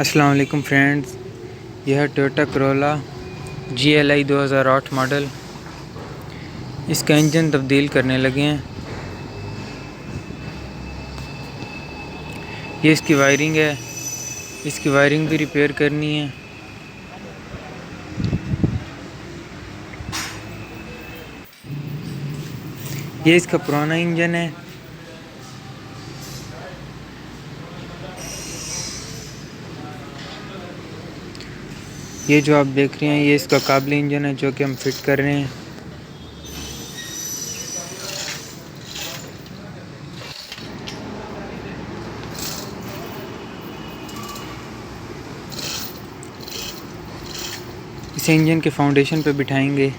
अस्सलाम वालेकुम फ्रेंड्स, यह टोयोटा करोला GLI 2008 मॉडल। इसका इंजन तब्दील करने लगे हैं। ये इसकी वायरिंग है, इसकी वायरिंग भी रिपेयर करनी है। ये इसका पुराना इंजन है। ये जो आप देख रहे हैं ये इसका काबली इंजन है जो कि हम फिट कर रहे हैं। इसे इंजन के फाउंडेशन पे बिठाएंगे।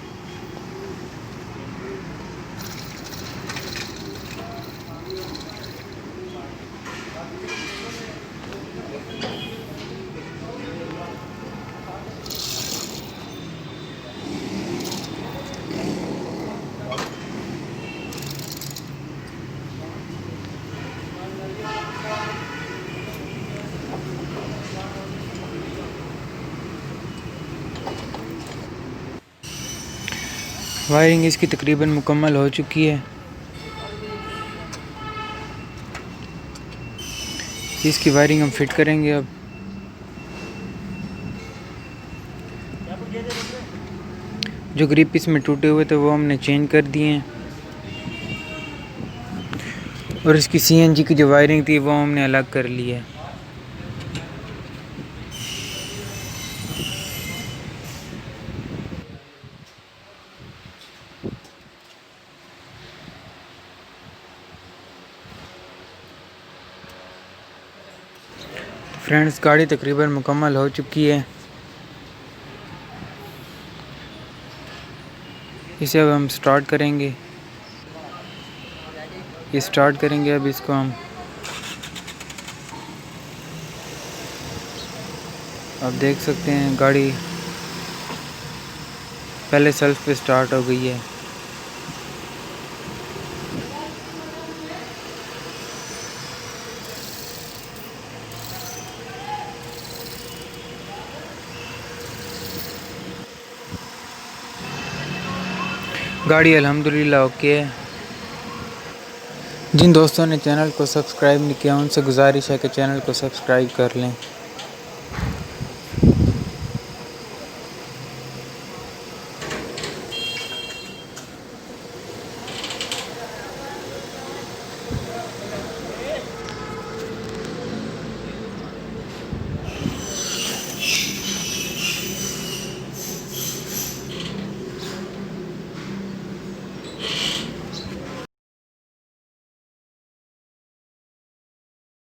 वायरिंग इसकी तकरीबन मुकम्मल हो चुकी है। इसकी वायरिंग हम फिट करेंगे। अब जो ग्रिप इसमें टूटे हुए थे वो हमने चेंज कर दिए हैं और इसकी CNG की जो वायरिंग थी वो हमने अलग कर ली है। फ्रेंड्स, गाड़ी तकरीबन मुकम्मल हो चुकी है। इसे अब हम स्टार्ट करेंगे। ये स्टार्ट करेंगे। अब इसको हम आप देख सकते हैं गाड़ी पहले सेल्फ पे स्टार्ट हो गई है। गाड़ी अल्हम्दुलिल्लाह ओके है। जिन दोस्तों ने चैनल को सब्सक्राइब नहीं किया उनसे गुजारिश है कि चैनल को सब्सक्राइब कर लें।